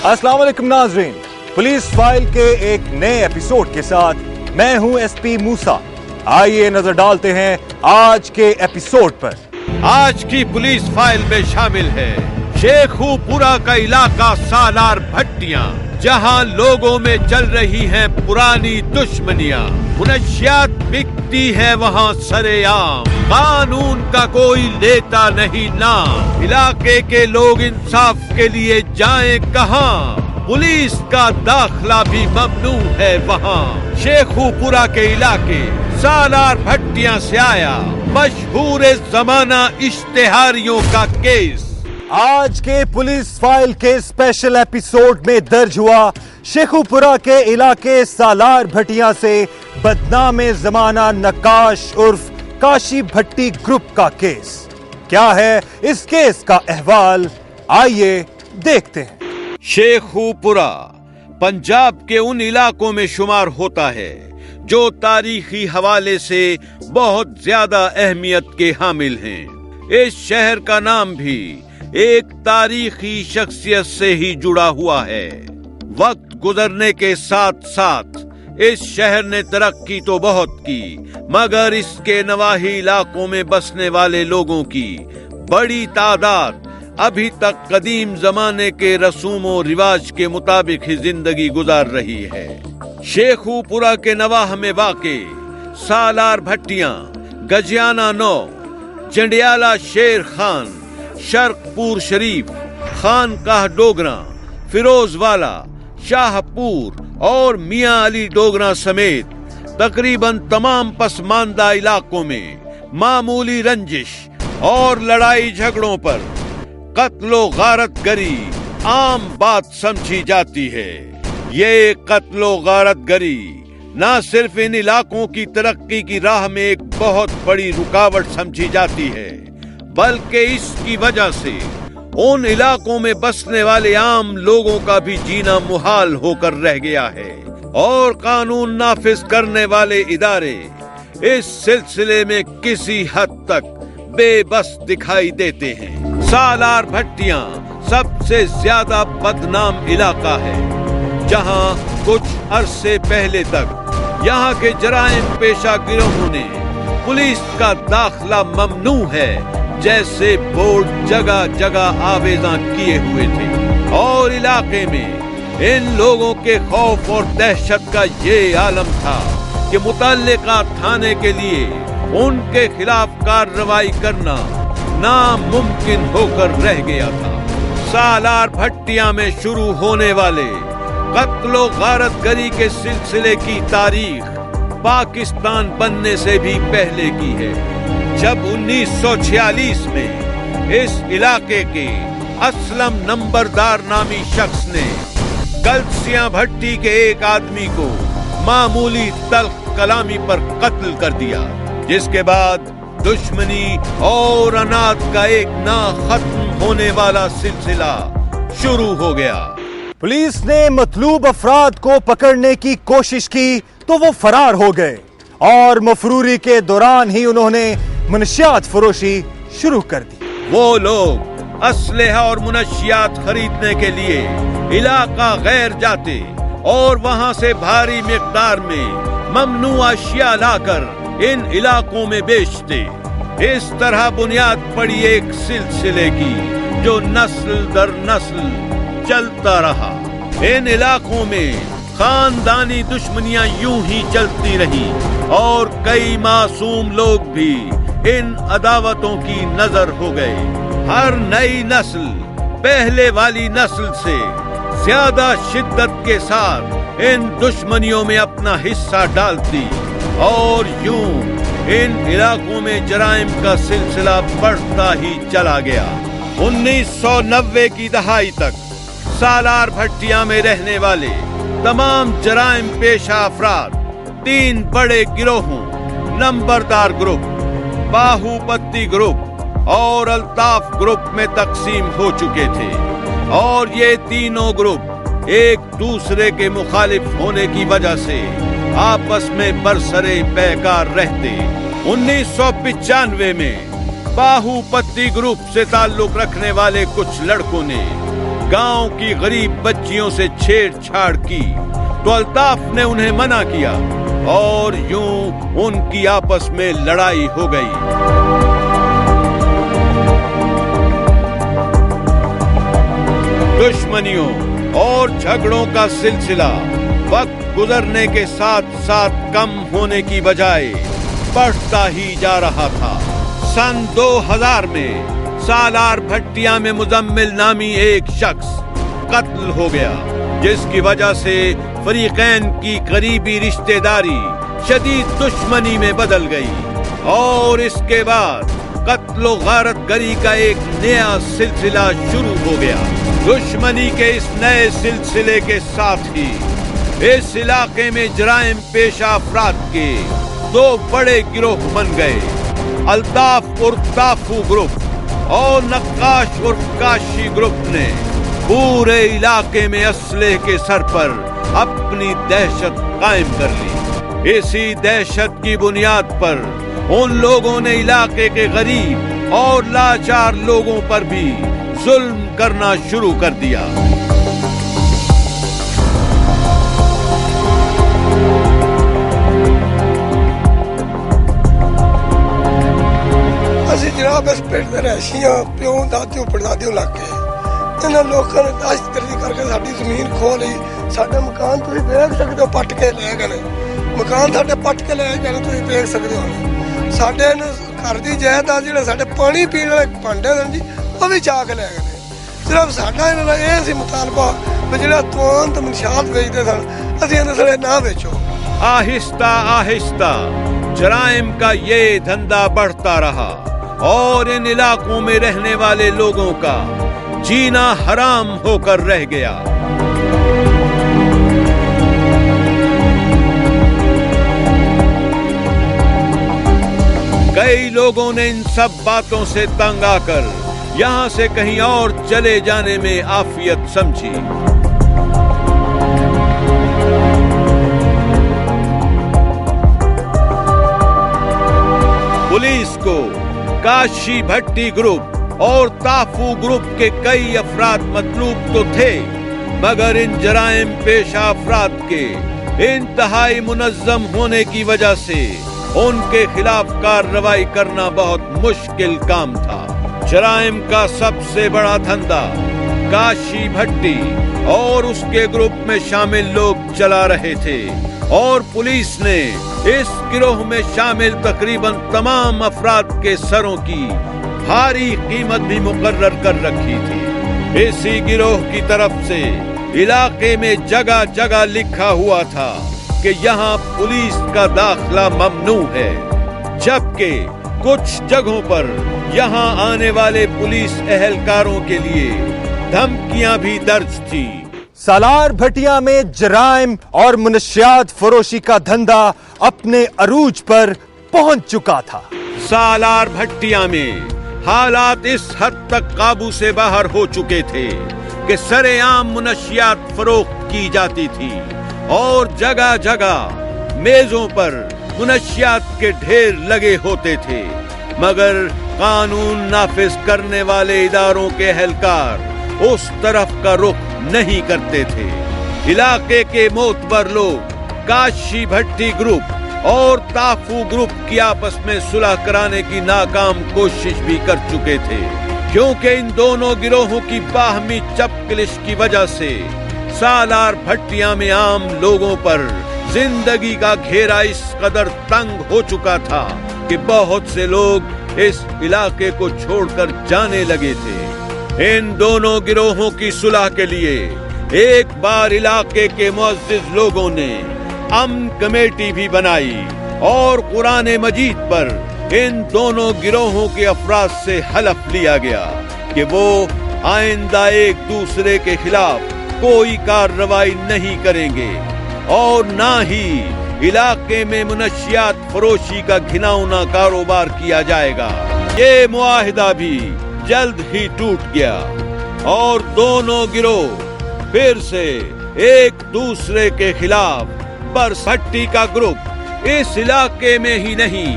السلام علیکم ناظرین، پولیس فائل کے ایک نئے ایپیسوڈ کے ساتھ میں ہوں ایس پی موسیٰ۔ آئیے نظر ڈالتے ہیں آج کے ایپیسوڈ پر۔ آج کی پولیس فائل میں شامل ہے شیخو پورہ کا علاقہ سالار بھٹیاں، جہاں لوگوں میں چل رہی ہیں پرانی دشمنیاں، منشیات بکتی ہے وہاں سرے عام، قانون کا کوئی لیتا نہیں نام، علاقے کے لوگ انصاف کے لیے جائیں کہاں، پولیس کا داخلہ بھی ممنوع ہے وہاں۔ شیخو پورہ کے علاقے سالار بھٹیاں سے آیا مشہور زمانہ اشتہاریوں کا کیس۔ آج کے پولیس فائل کے اسپیشل ایپیسوڈ میں درج ہوا شیخو پورہ کے علاقے سالار بھٹیاں سے بدنام زمانہ نقاش عرف کاشی بھٹی گروپ کا کیس۔ کیا ہے اس کیس کا احوال، آئیے دیکھتے ہیں۔ شیخو پورہ پنجاب کے ان علاقوں میں شمار ہوتا ہے جو تاریخی حوالے سے بہت زیادہ اہمیت کے حامل ہیں۔ اس شہر کا نام بھی ایک تاریخی شخصیت سے ہی جڑا ہوا ہے۔ وقت گزرنے کے ساتھ ساتھ اس شہر نے ترقی تو بہت کی، مگر اس کے نواحی علاقوں میں بسنے والے لوگوں کی بڑی تعداد ابھی تک قدیم زمانے کے رسوم و رواج کے مطابق ہی زندگی گزار رہی ہے۔ شیخو پورہ کے نواح میں واقع سالار بھٹیاں، گجیانہ نو، جنڈیالہ شیر خان، شرق پور شریف، خانقاہ ڈوگراں، فیروز والا، شاہ پور اور میاں علی ڈوگراں سمیت تقریباً تمام پسماندہ علاقوں میں معمولی رنجش اور لڑائی جھگڑوں پر قتل و غارت گری عام بات سمجھی جاتی ہے۔ یہ قتل و غارت گری نہ صرف ان علاقوں کی ترقی کی راہ میں ایک بہت بڑی رکاوٹ سمجھی جاتی ہے، بلکہ اس کی وجہ سے ان علاقوں میں بسنے والے عام لوگوں کا بھی جینا محال ہو کر رہ گیا ہے، اور قانون نافذ کرنے والے ادارے اس سلسلے میں کسی حد تک بے بس دکھائی دیتے ہیں۔ سالار بھٹیاں سب سے زیادہ بدنام علاقہ ہے، جہاں کچھ عرصے پہلے تک یہاں کے جرائم پیشہ گروہوں نے پولیس کا داخلہ ممنوع ہے جیسے بورڈ جگہ جگہ آویزاں کیے ہوئے تھے، اور علاقے میں ان لوگوں کے خوف اور دہشت کا یہ عالم تھا کہ متعلقہ تھانے کے لیے ان کے خلاف کارروائی کرنا ناممکن ہو کر رہ گیا تھا۔ سالار بھٹیاں میں شروع ہونے والے قتل و غارت گری کے سلسلے کی تاریخ پاکستان بننے سے بھی پہلے کی ہے، جب 1946 میں اس علاقے کے اسلم نمبردار نامی شخص نے گلسیاں بھٹی کے ایک آدمی کو معمولی تلخ کلامی پر قتل کر دیا، جس کے بعد دشمنی اور انات کا ایک نہ ختم ہونے والا سلسلہ شروع ہو گیا۔ پولیس نے مطلوب افراد کو پکڑنے کی کوشش کی تو وہ فرار ہو گئے، اور مفروری کے دوران ہی انہوں نے منشیات فروشی شروع کر دی۔ وہ لوگ اسلحہ اور منشیات خریدنے کے لیے علاقہ غیر جاتے اور وہاں سے بھاری مقدار میں ممنوع اشیاء لا کر ان علاقوں میں بیچتے۔ اس طرح بنیاد پڑی ایک سلسلے کی جو نسل در نسل چلتا رہا۔ ان علاقوں میں خاندانی دشمنیاں یوں ہی چلتی رہی، اور کئی معصوم لوگ بھی ان عداوتوں کی نظر ہو گئے۔ ہر نئی نسل پہلے والی نسل سے زیادہ شدت کے ساتھ ان دشمنیوں میں اپنا حصہ ڈالتی، اور یوں ان علاقوں میں جرائم کا سلسلہ بڑھتا ہی چلا گیا۔ 1990 کی دہائی تک سالار بھٹیاں میں رہنے والے تمام جرائم پیشہ افراد 3 بڑے گروہوں نمبردار گروپ، باہو پتی گروپ اور الطاف گروپ میں تقسیم ہو چکے تھے، اور یہ تینوں گروپ ایک دوسرے کے مخالف ہونے کی وجہ سے آپس میں برسرے پیکار رہتے۔ 1995 میں باہو پتی گروپ سے تعلق رکھنے والے کچھ لڑکوں نے गांव की गरीब बच्चियों से छेड़छाड़ की तो अल्ताफ ने उन्हें मना किया और यूं उनकी आपस में लड़ाई हो गई। दुश्मनियों और झगड़ों का सिलसिला वक्त गुजरने के साथ साथ कम होने की बजाय बढ़ता ही जा रहा था। सन 2000 में सालार भट्टिया में मुजम्मिल नामी एक शख्स कत्ल हो गया, जिसकी वजह से फरीकैन की करीबी रिश्तेदारी शदीद दुश्मनी में बदल गई और इसके बाद कत्ल गारतगरी का एक नया सिलसिला शुरू हो गया। दुश्मनी के इस नए सिलसिले के साथ ही इस इलाके में जराइम पेशा अफराद के दो बड़े गिरोह बन गए। अल्ताफ उर्फ ताफू ग्रुप और नक्काश उर्फ काशी ग्रुप ने पूरे इलाके में असलहे के सर पर अपनी दहशत कायम कर ली। इसी दहशत की बुनियाद पर उन लोगों ने इलाके के गरीब और लाचार लोगों पर भी जुल्म करना शुरू कर दिया। ਅਸੀਂ ਜਨਾਬ ਇਸ ਪਿੰਡ ਦੇ ਰਹਿਸ਼ੀਆਂ ਪਿਓ ਦਾਦਿਓ ਪੜਦਾਦਿਓ ਲੱਗੇ ਇਹਨਾਂ ਲੋਕਾਂ ਨੇ ਦਹਿਸ਼ਤਗਰਦੀ ਕਰਕੇ ਸਾਡੀ ਜ਼ਮੀਨ ਖੋਹ ਲਈ। ਸਾਡੇ ਮਕਾਨ ਤੁਸੀਂ ਦੇਖ ਸਕਦੇ ਹੋ ਪੱਟ ਕੇ ਲੈ ਗਏ ਨੇ, ਮਕਾਨ ਸਾਡੇ ਪੱਟ ਕੇ ਲੈ ਗਏ ਨੇ, ਤੁਸੀਂ ਦੇਖ ਸਕਦੇ ਹੋ। ਸਾਡੇ ਘਰ ਦੀ ਜਾਇਦਾਦ ਜਿਹੜੇ ਸਾਡੇ ਪਾਣੀ ਪੀਣ ਵਾਲੇ ਭਾਂਡੇ ਸਨ ਜੀ ਉਹ ਵੀ ਚਾ ਕੇ ਲੈ ਗਏ ਨੇ। ਸਿਰਫ ਸਾਡਾ ਇਹਨਾਂ ਦਾ ਇਹ ਸੀ ਮੁਤਾਲਬਾ ਵੀ ਜਿਹੜਾ ਤੁਆਨ ਮਨਸ਼ਾਤ ਵੇਚਦੇ ਸਨ ਅਸੀਂ ਇਹਨਾਂ ਸਾਰੇ ਨਾ ਵੇਚੋ। आहिस्ता आहिस्ता जराइम का ये धंधा बढ़ता रहा और इन इलाकों में रहने वाले लोगों का जीना हराम होकर रह गया। कई लोगों ने इन सब बातों से तंग आकर यहाँ से कहीं और चले जाने में आफियत समझी। पुलिस को काशी भट्टी ग्रुप और ताफू ग्रुप के कई अफराद मतलूब तो थे, मगर इन जराइम पेशा अफराद के इंतहाई मुनज्जम होने की वजह से उनके खिलाफ कार्रवाई करना बहुत मुश्किल काम था। जराइम का सबसे बड़ा धंधा काशी भट्टी और उसके ग्रुप में शामिल लोग चला रहे थे और पुलिस ने इस गिरोह में शामिल तकरीबन तमाम अफराद के सरों की भारी कीमत भी मुकर्रर कर रखी थी। इसी गिरोह की तरफ से इलाके में जगह जगह लिखा हुआ था कि यहाँ पुलिस का दाखिला ममनू है, जबकि कुछ जगहों पर यहाँ आने वाले पुलिस एहलकारों के लिए धमकियां भी दर्ज थी। सालार भटिया में जराइम और मुनशियात फरोशी का धंधा अपने अरूज पर पहुंच चुका था। सालार भट्टिया में हालात इस हद तक काबू से बाहर हो चुके थे कि सरेआम मुनशियात फरोख्त की जाती थी और जगह जगह मेजों पर मुनशियात के ढेर लगे होते थे, मगर कानून नाफिज करने वाले इदारों के एहलकार उस तरफ का रुख नहीं करते थे। इलाके के मोतबर लोग काशी भट्टी ग्रुप और ताफू ग्रुप की आपस में सुलह कराने की नाकाम कोशिश भी कर चुके थे, क्योंकि इन दोनों गिरोहों की बाहमी चपकलिश की वजह से सालार भट्टिया में आम लोगों पर जिंदगी का घेरा इस कदर तंग हो चुका था कि बहुत से लोग इस इलाके को छोड़कर जाने लगे थे। इन दोनों गिरोहों की सुलह के लिए एक बार इलाके के मुअज़्ज़िज़ लोगों ने अमन कमेटी भी बनाई और कुरान मजीद पर इन दोनों गिरोहों के अफराद से हलफ लिया गया कि वो आइंदा एक दूसरे के खिलाफ कोई कार्रवाई नहीं करेंगे और ना ही इलाके में मुनशियात फरोशी का घिनौना कारोबार किया जाएगा। ये मुआहिदा भी जल्द ही टूट गया और दोनों गिरोह फिर से एक दूसरे के खिलाफ भट्टी का ग्रुप इस इलाके में ही नहीं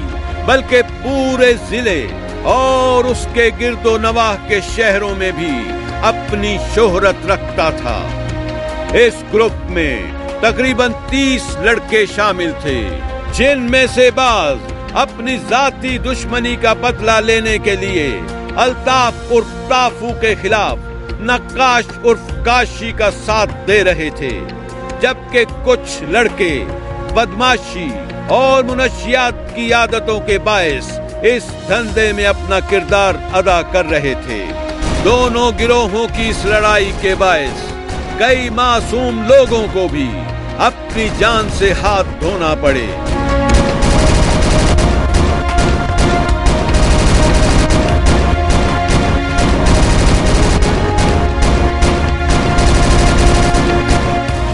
बल्कि पूरे जिले और उसके गिरदो नवाह के शहरों में भी अपनी शोहरत रखता था। इस ग्रुप में तकरीबन 30 लड़के शामिल थे, जिनमें से बाज अपनी जाती दुश्मनी का बदला लेने के लिए अल्ताफ उर्फ ताफू के खिलाफ नक्काश उर्फ काशी का साथ दे रहे थे, जबकि कुछ लड़के बदमाशी और मुनशियात की आदतों के बायस इस धंधे में अपना किरदार अदा कर रहे थे। दोनों गिरोहों की इस लड़ाई के बायस कई मासूम लोगों को भी अपनी जान से हाथ धोना पड़े।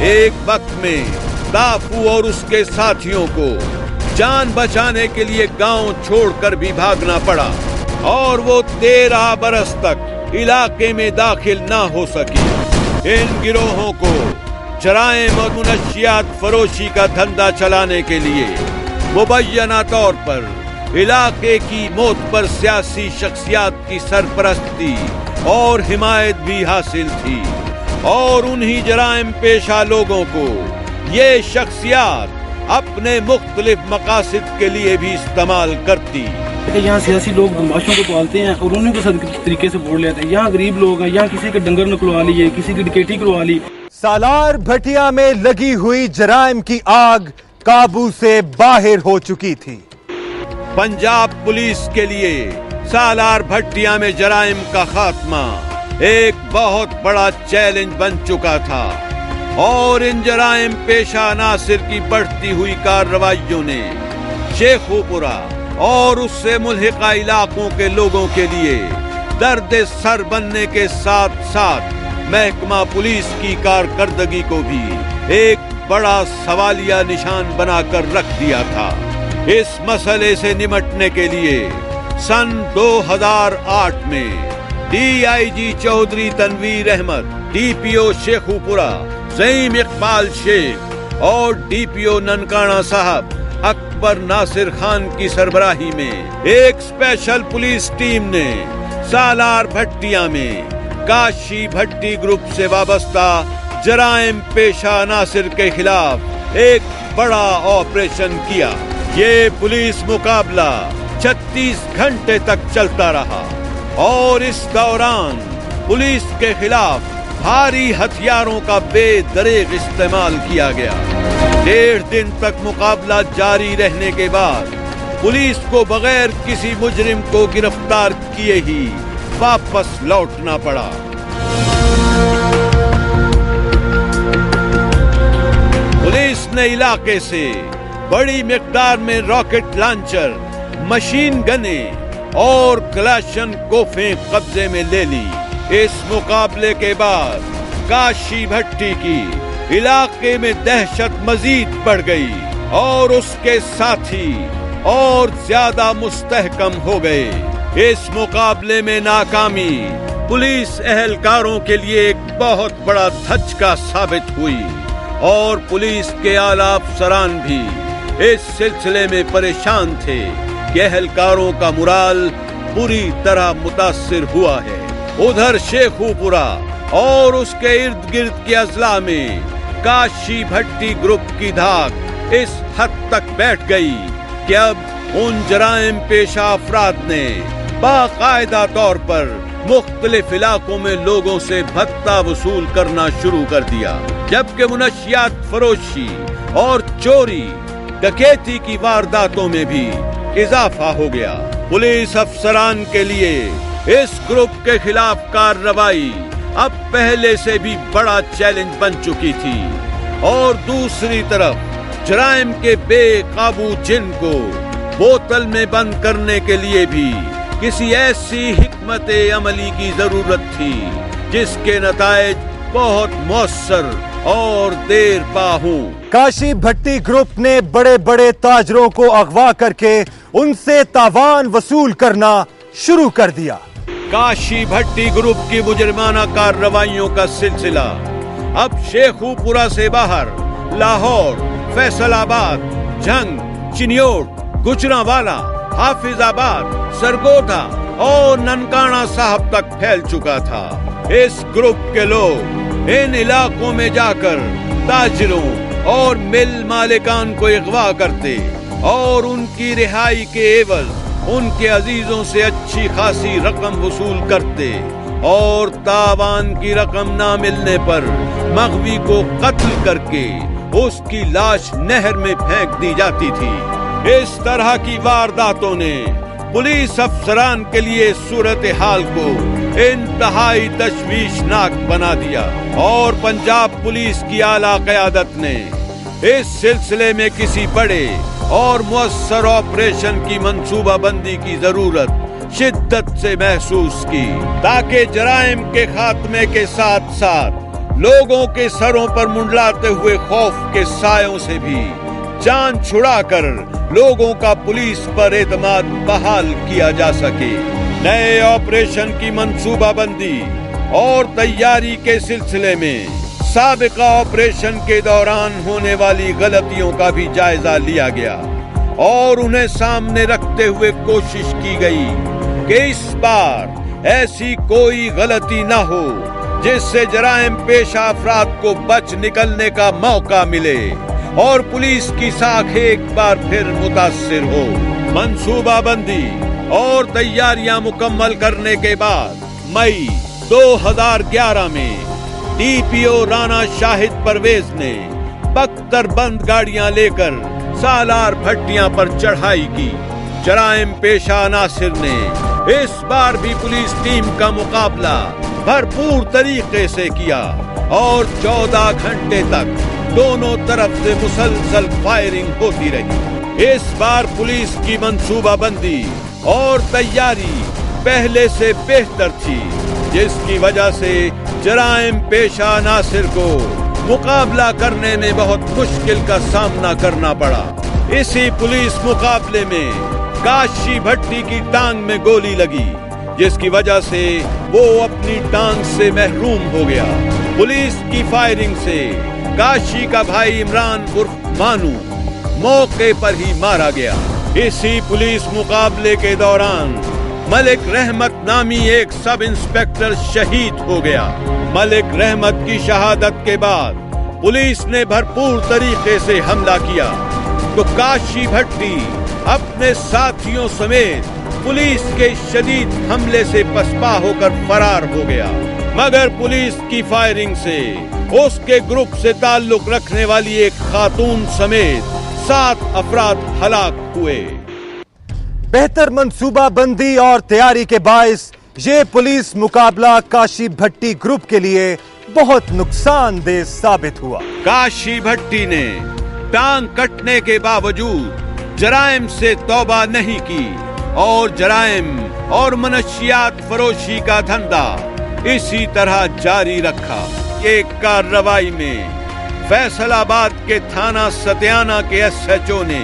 एक वक्त में ताफू और उसके साथियों को जान बचाने के लिए गांव छोड़कर भी भागना पड़ा और वो 13 बरस तक इलाके में दाखिल ना हो सकी। इन गिरोहों को जराइम और मुनशियात फरोशी का धंधा चलाने के लिए मुबैना तौर पर इलाके की मोतबर सियासी शख्सियात की सरपरस्ती और हिमायत भी हासिल थी, और उन्हीं जराइम पेशा लोगों को ये शख्सियात अपने मुख्तलिफ मकासद के लिए भी इस्तेमाल करती। यहाँ सियासी लोग बदमाशों को पालते हैं और उन्हीं को तरीके से वोट लेते हैं। यहाँ गरीब लोग हैं, यहाँ किसी के डंगर निकलवा लिए, किसी की डकैती करवा ली। सालार भटिया में लगी हुई जराइम की आग काबू से बाहर हो चुकी थी। पंजाब पुलिस के लिए सालार भटिया में जराइम का खात्मा एक बहुत बड़ा चैलेंज बन चुका था, और इन जराइम पेशा नासिर की बढ़ती हुई कार्रवाइयों ने शेखुपुरा और उससे मुल्हिका इलाकों के लोगों के लिए दर्द सर बनने के साथ साथ महकमा पुलिस की कारकर्दगी को भी एक बड़ा सवालिया निशान बनाकर रख दिया था। इस मसले से निमटने के लिए सन 2008 में DIG चौधरी तनवीर अहमद, DPO शेखुपुरा ज़ईम इकबाल शेख और DPO ननकाना साहब अकबर नासिर खान की सरबराही में एक स्पेशल पुलिस टीम ने सालार भट्टिया में काशी भट्टी ग्रुप से वाबस्ता जराइम पेशा नासिर के खिलाफ एक बड़ा ऑपरेशन किया। ये पुलिस मुकाबला 36 घंटे तक चलता रहा और इस दौरान पुलिस के खिलाफ भारी हथियारों का बेदरेग इस्तेमाल किया गया। 1.5 दिन तक मुकाबला जारी रहने के बाद पुलिस को बगैर किसी मुजरिम को गिरफ्तार किए ही वापस लौटना पड़ा। पुलिस ने इलाके से बड़ी मिकदार में रॉकेट लॉन्चर, मशीन गने और कलाशन कोफें कब्जे में ले ली। इस मुकाबले के बाद काशी भट्टी की इलाके में दहशत मजीद बढ़ गई और उसके साथी और ज्यादा मुस्तहकम हो गए। इस मुकाबले में नाकामी पुलिस एहलकारों के लिए एक बहुत बड़ा धचका साबित हुई और पुलिस के आला अफसरान भी इस सिलसिले में परेशान थे कि एहलकारों का मुराल बुरी तरह मुतासिर हुआ है। उधर शेखुपुरा और उसके इर्द गिर्द के अजला में काशी भट्टी ग्रुप की धाक इस हद तक बैठ गई कि अब उन जराइम पेशा अफराद ने बाकायदा तौर पर मुख्तलिफ इलाकों में लोगों से भत्ता वसूल करना शुरू कर दिया, जबकि मुनशियात फरोशी और चोरी डकैती की वारदातों में भी इजाफा हो गया। पुलिस अफसरान के लिए इस ग्रुप के खिलाफ कार्रवाई अब पहले से भी बड़ा चैलेंज बन चुकी थी, और दूसरी तरफ जराइम के बेकाबू जिन को बोतल में बंद करने के लिए भी किसी ऐसी हिकमत अमली की जरूरत थी जिसके नतायज बहुत मौसर और देर पा हों। काशी भट्टी ग्रुप ने बड़े बड़े ताजरों को अगवा करके उनसे तावान वसूल करना शुरू कर दिया। काशी भट्टी ग्रुप की मुजरिमाना कार्रवाइयों का सिलसिला अब शेखुपुरा से बाहर लाहौर, फैसलाबाद, झंग, चिन्योट, गुजरांवाला, हाफिजाबाद, सरगोधा और ननकाना साहब तक फैल चुका था। इस ग्रुप के लोग इन इलाकों में जाकर ताजिरों और मिल मालिकान को अगवा करते और उनकी रिहाई के एवज उनके अजीजों से अच्छी खासी रकम वसूल करते और तावान की रकम ना मिलने पर मगवी को कत्ल करके उसकी लाश नहर में फेंक दी जाती थी। इस तरह की वारदातों ने पुलिस अफसरान के लिए सूरत हाल को इंतहाई तशवीशनाक बना दिया और पंजाब पुलिस की आला क़यादत ने इस सिलसिले में किसी बड़े और मुअस्सर ऑपरेशन की मंसूबाबंदी की जरूरत शिद्दत से महसूस की ताकि जराइम के खात्मे के साथ साथ लोगों के सरों पर मुंडलाते हुए खौफ के सायों से भी जान छुड़ाकर लोगों का पुलिस पर एतमाद बहाल किया जा सके। नए ऑपरेशन की मंसूबाबंदी और तैयारी के सिलसिले में साबिका ऑपरेशन के दौरान होने वाली गलतियों का भी जायजा लिया गया और उन्हें सामने रखते हुए कोशिश की गई कि इस बार ऐसी कोई गलती न हो जिससे जराइम पेशा अफराद को बच निकलने का मौका मिले और पुलिस की साख एक बार फिर मुतासिर हो। मंसूबाबंदी और तैयारियां मुकम्मल करने के बाद मई 2011 में डीपीओ राना शाहिद परवेज ने बख्तरबंद गाड़ियां लेकर सालार भट्टियां पर चढ़ाई की। जराइम पेशा नासिर ने इस बार भी पुलिस टीम का मुकाबला भरपूर तरीके से किया और 14 घंटे तक दोनों तरफ से मुसलसल फायरिंग होती रही। इस बार पुलिस की मंसूबाबंदी और तैयारी पहले से बेहतर थी, जिसकी वजह से जराइम पेशा नासिर को मुकाबला करने में बहुत मुश्किल का सामना करना पड़ा। इसी पुलिस मुकाबले में काशी भट्टी की टांग में गोली लगी, जिसकी वजह से वो अपनी टांग से महरूम हो गया। पुलिस की फायरिंग से काशी का भाई इमरान उर्फ मानू मौके पर ही मारा गया। इसी पुलिस मुकाबले के दौरान मलिक रहमत नामी एक सब इंस्पेक्टर शहीद हो गया। मलिक रहमत की शहादत के बाद पुलिस ने भरपूर तरीके से हमला किया तो काशी भट्टी अपने साथियों समेत पुलिस के शदीद हमले से पसपा होकर फरार हो गया, मगर पुलिस की फायरिंग से उसके ग्रुप से ताल्लुक रखने वाली एक खातून समेत 7 अफराद हलाक हुए। बेहतर मंसूबाबंदी और तैयारी के बायस ये पुलिस मुकाबला काशी भट्टी ग्रुप के लिए बहुत नुकसानदेह साबित हुआ। काशी भट्टी ने टांग कटने के बावजूद जराइम से तौबा नहीं की और जराइम और मनशियात फरोशी का धंधा इसी तरह जारी रखा। एक कार्रवाई में फैसलाबाद के थाना सत्याना के SHO ने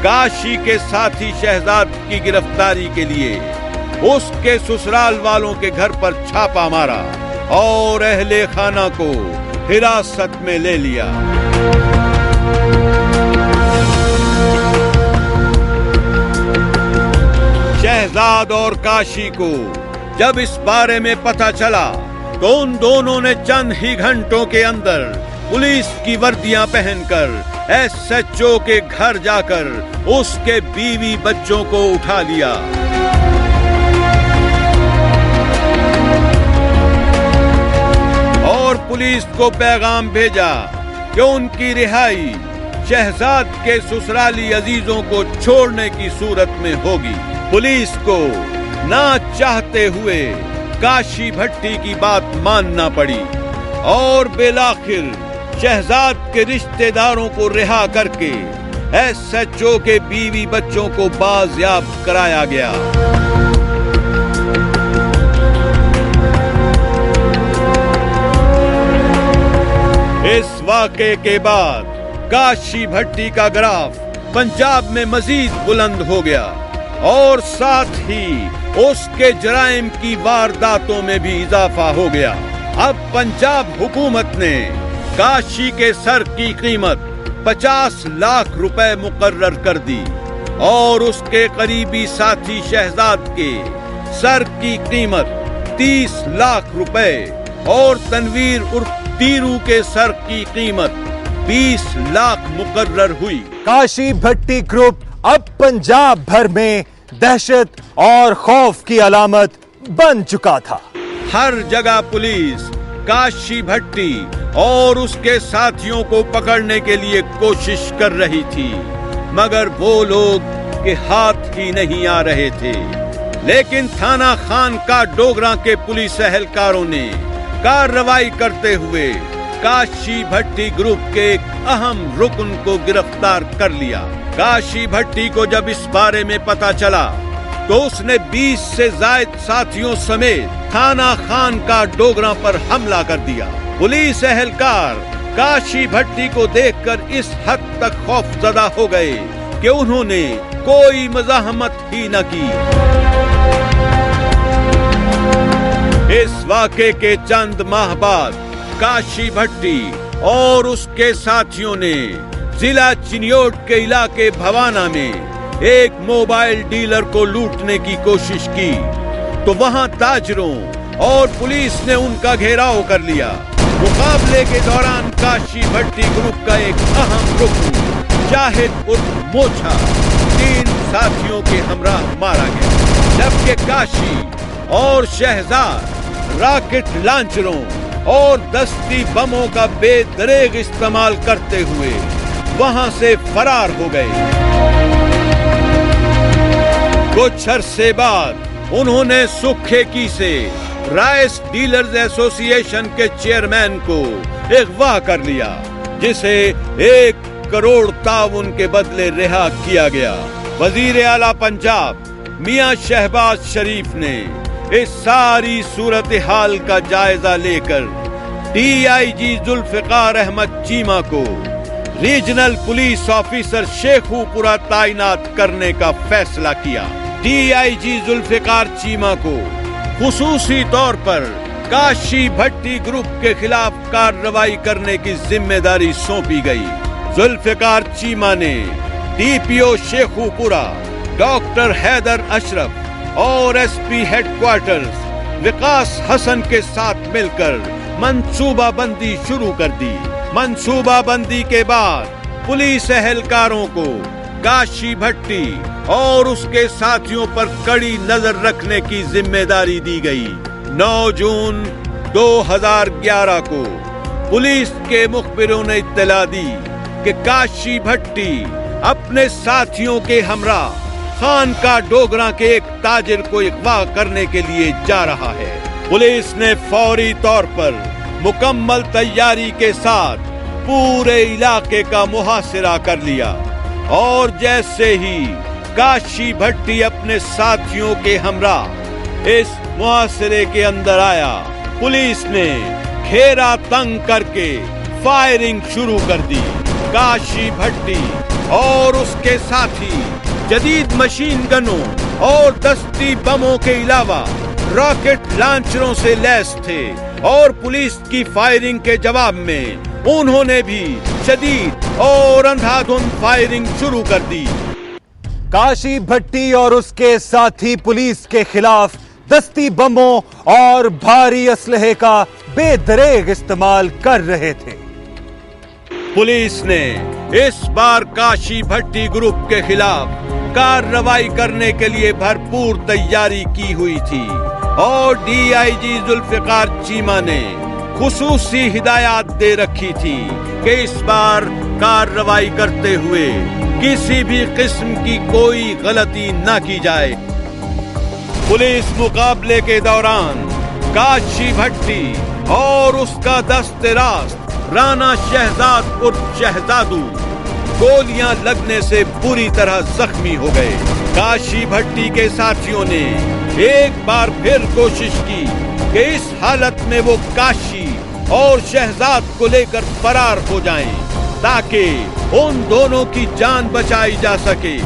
काशी के साथी शहजाद की गिरफ्तारी के लिए उसके ससुराल वालों के घर पर छापा मारा और अहले खाना को हिरासत में ले लिया। शहजाद और काशी को जब इस बारे में पता चला तो उन दोनों ने चंद ही घंटों के अंदर पुलिस की वर्दियां पहनकर SHO के घर जाकर उसके बीवी बच्चों को उठा लिया। और पुलिस को पैगाम भेजा कि उनकी रिहाई शहजाद के ससुराली अजीजों को छोड़ने की सूरत में होगी। पुलिस को ना चाहते हुए काशी भट्टी की बात मानना पड़ी और बेलाखिर शहजाद के रिश्तेदारों को रिहा करके SHO के बीवी बच्चों को बाजियाब कराया गया। इस वाक़े के बाद काशी भट्टी का ग्राफ पंजाब में मजीद बुलंद हो गया और साथ ही उसके जराइम की वारदातों में भी इजाफा हो गया। अब पंजाब हुकूमत ने काशी के सर की कीमत 50 लाख रुपए मुकर्रर कर दी और उसके करीबी साथी शहजाद के सर की कीमत 30 लाख रुपए और तनवीर उर्फ तीरू के सर की कीमत 20 लाख मुकर्रर हुई। काशी भट्टी ग्रुप अब पंजाब भर में दहशत और खौफ की अलामत बन चुका था। हर जगह पुलिस काशी भट्टी और उसके साथियों को पकड़ने के लिए कोशिश कर रही थी, मगर वो लोग के हाथ ही नहीं आ रहे थे। लेकिन थाना खान का डोगरा के पुलिस एहलकारों ने कार्रवाई करते हुए काशी भट्टी ग्रुप के एक अहम रुकन को गिरफ्तार कर लिया। काशी भट्टी को जब इस बारे में पता चला तो उसने 20 से ज्यादा साथियों समेत थाना खान का डोगरा पर हमला कर दिया। पुलिस एहलकार काशी भट्टी को देखकर इस हद तक खौफजदा हो गए कि उन्होंने कोई मज़ाहमत ही न की। इस वाक़े के चंद माह बाद काशी भट्टी और उसके साथियों ने जिला चिन्योट के इलाके भवाना में एक मोबाइल डीलर को लूटने की कोशिश की तो वहां ताजरों और पुलिस ने उनका घेराव कर लिया। मुकाबले के दौरान काशी भट्टी ग्रुप का एक अहम रुकन जाहिद उर्फ मोछा 3 साथियों के हमराह मारा गया, जबकि काशी और शहजाद रॉकेट लॉन्चरों और दस्ती बमों का बेदरेग इस्तेमाल करते हुए वहां से फरार हो गए। कुछ अरसे बाद उन्होंने सुखेकी से राइस डीलर्स एसोसिएशन के चेयरमैन को अगवा कर लिया, जिसे 1 करोड़ ताउन के बदले रिहा किया गया। वजीर आला पंजाब मियां शहबाज शरीफ ने इस सारी सूरत हाल का जायजा लेकर DIG जुल्फिकार अहमद चीमा को रीजनल पुलिस ऑफिसर शेखुपुरा तैनात करने का फैसला किया। DIG जुल्फिकार चीमा को खुसूसी तौर पर काशी भट्टी ग्रुप के खिलाफ कार्रवाई करने की जिम्मेदारी सौंपी गई। जुल्फिकार चीमा ने DPO शेखुपुरा डॉक्टर हैदर अशरफ और SP हेडक्वार्टर्स विकास हसन के साथ मिलकर मंसूबाबंदी शुरू कर दी। मंसूबाबंदी के बाद पुलिस एहलकारों को काशी भट्टी और उसके साथियों पर कड़ी नजर रखने की जिम्मेदारी दी गई। 9 जून 2011 को पुलिस के मुखबिरों ने इत्तला दी कि काशी भट्टी अपने साथियों के हमराह खान का डोगरा के एक ताजिर को अगवा करने के लिए जा रहा है। पुलिस ने फौरी तौर पर मुकम्मल तैयारी के साथ पूरे इलाके का मुहासिरा कर लिया और जैसे ही काशी भट्टी अपने साथियों के हमराह इस मुहासिरे के अंदर आया, पुलिस ने घेरा तंग करके फायरिंग शुरू कर दी। काशी भट्टी और उसके साथी जदीद मशीन गनों और दस्ती बमों के अलावा रॉकेट लॉन्चरों से लैस थे और पुलिस की फायरिंग के जवाब में उन्होंने भी शदीद और अंधाधुंध फायरिंग शुरू कर दी। काशी भट्टी और उसके साथी पुलिस के खिलाफ दस्ती बमों और भारी असलहे का बेदरेग इस्तेमाल कर रहे थे। पुलिस ने इस बार काशी भट्टी ग्रुप के खिलाफ कार्रवाई करने के लिए भरपूर तैयारी की हुई थी और DIG जुल्फिकार चीमा ने खुसूसी हिदायत दे रखी थी कि इस बार कार्रवाई करते हुए किसी भी किस्म की कोई गलती न की जाए। पुलिस मुकाबले के दौरान काशी भट्टी और उसका दस्ते रास्त राना शहजाद उर्फ शहजादू गोलियां लगने से बुरी तरह जख्मी हो गए। काशी भट्टी के साथियों ने एक बार फिर कोशिश की कि इस हालत में वो काशी और शहजाद को लेकर फरार हो जाएं, ताकि उन दोनों की जान बचाई जा सके,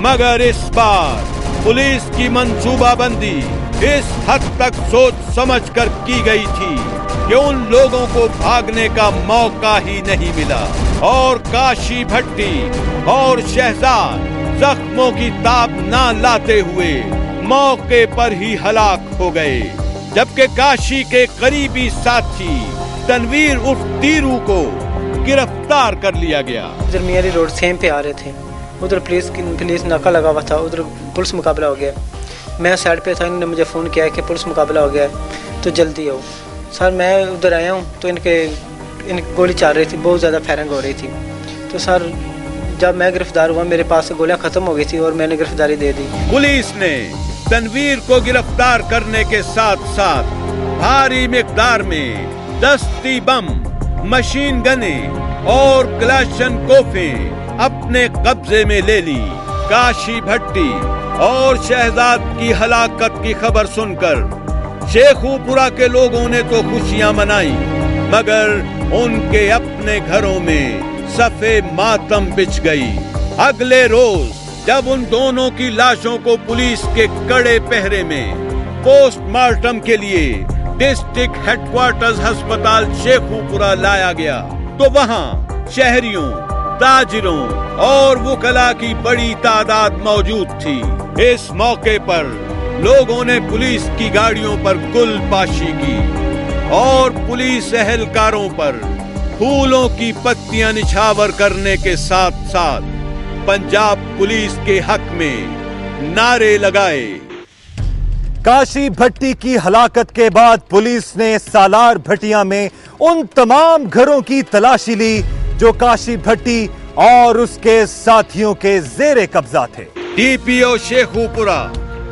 मगर इस बार पुलिस की मंसूबाबंदी इस हद तक सोच समझकर की गई थी कि उन लोगों को भागने का मौका ही नहीं मिला और काशी भट्टी और शहजाद जख्मों की ताब ना लाते हुए मौके पर ही हलाक हो गए। जबकि काशी के करीबी साथी तनवीर उर्फ तीरू को गिरफ्तार कर लिया गया। उधर मियारी रोड सेम पे आ रहे थे, उधर पुलिस नाका लगा हुआ था, उधर पुलिस मुकाबला हो गया। मैं साइड पे था, इन्होंने मुझे फ़ोन किया कि पुलिस मुकाबला हो गया है तो जल्दी आओ। सर मैं उधर आया हूँ तो इनकी गोली चल रही थी, बहुत ज़्यादा फायरिंग हो रही थी। तो सर जब मैं गिरफ्तार हुआ मेरे पास से गोलियां ख़त्म हो गई थी और मैंने गिरफ्तारी दे दी। पुलिस ने तनवीर को गिरफ्तार करने के साथ साथ भारी मिकदार में दस्ती बम, मशीन गने और क्लाशन कोफें अपने कब्जे में ले ली। काशी भट्टी और शहजाद की हलाकत की खबर सुनकर शेखुपुरा के लोगों ने तो खुशियां मनाई, मगर उनके अपने घरों में सफे मातम बिछ गई। अगले रोज जब उन दोनों की लाशों को पुलिस के कड़े पहरे में पोस्टमार्टम के लिए डिस्ट्रिक्ट हेडक्वार्टर्स अस्पताल शेखुपुरा लाया गया तो वहां शहरियों, ताजिरों और वकला की बड़ी तादाद मौजूद थी। इस मौके पर लोगों ने पुलिस की गाड़ियों पर गुलपाशी की और पुलिस एहलकारों पर फूलों की पत्तियां निछावर करने के साथ साथ पंजाब पुलिस के हक में नारे लगाए। काशी भट्टी की हलाकत के बाद पुलिस ने सालार भटिया में उन तमाम घरों की तलाशी ली जो काशी भट्टी और उसके साथियों के जेरे कब्जा थे। डीपीओ शेखुपुरा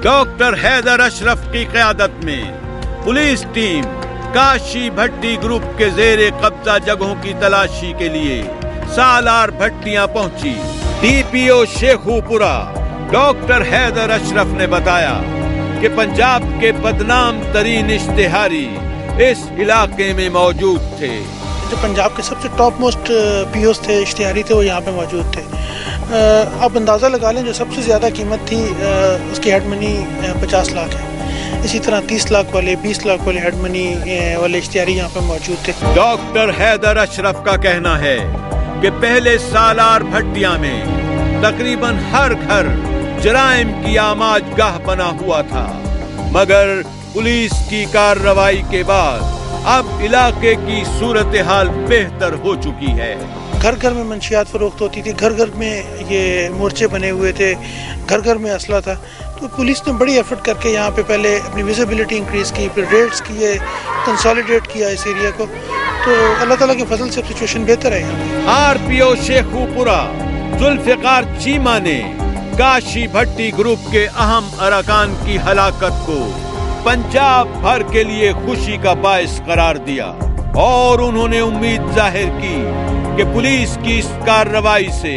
डॉक्टर हैदर अशरफ की क़यादत में पुलिस टीम काशी भट्टी ग्रुप के जेरे कब्जा जगहों की तलाशी के लिए सालार भट्टियां पहुंची। डीपीओ शेखुपुरा डॉक्टर हैदर अशरफ ने बताया कि पंजाब के बदनाम तरीन इश्तिहारी इस इलाके में मौजूद थे। जो पंजाब के सबसे टॉप मोस्ट पीओस थे, इश्तिहारी थे, वो यहाँ पे मौजूद थे। आप अंदाज़ा लगा लें जो सबसे ज़्यादा कीमत थी उसकी हेड मनी 50 लाख है। इसी तरह 30 लाख वाले, 20 लाख वाले हेड मनी वाले इश्तिहारी यहाँ पे मौजूद थे। डॉक्टर हैदर अशरफ का कहना है कि पहले सालार भट्टिया में तकरीबन हर घर जराइम की आमाजगाह बना हुआ था, मगर पुलिस की कार्रवाई के बाद अब इलाके की सूरत हाल बेहतर हो चुकी है। घर घर में मंशियात फरोख्त होती थी, घर घर में ये मोर्चे बने हुए थे, घर घर में असला था। तो पुलिस ने बड़ी एफर्ट करके यहाँ पे पहले अपनी विजिबिलिटी इंक्रीज की, फिर रेड्स किए, कंसोलिडेट किया इस एरिया को। तो अल्लाह ताला के फजल से सिचुएशन बेहतर है यहाँ। आरपीओ शेखुपुरा जुल्फिकार चीमा ने काशी भट्टी ग्रुप के अहम अरकान की हलाकत को पंजाब भर के लिए खुशी का बायस करार दिया और उन्होंने उम्मीद जाहिर की कि पुलिस की इस कार्रवाई से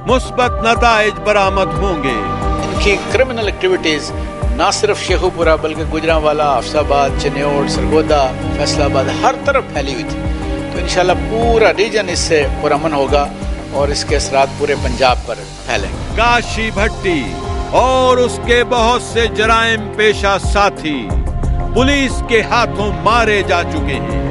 मुस्बत नताइज बरामद होंगे। इनकी क्रिमिनल एक्टिविटीज न सिर्फ शेखुपुरा बल्कि गुजरांवाला, अफसाबाद, चिन्योट, सरगोदा, फैसलाबाद हर तरफ फैली हुई थी। तो इंशाल्लाह पूरा रीजन इससे पुरअमन होगा और इसके असरात पूरे पंजाब पर फैलेंगे। काशी भट्टी और उसके बहुत से जराइम पेशा साथी पुलिस के हाथों मारे जा चुके हैं।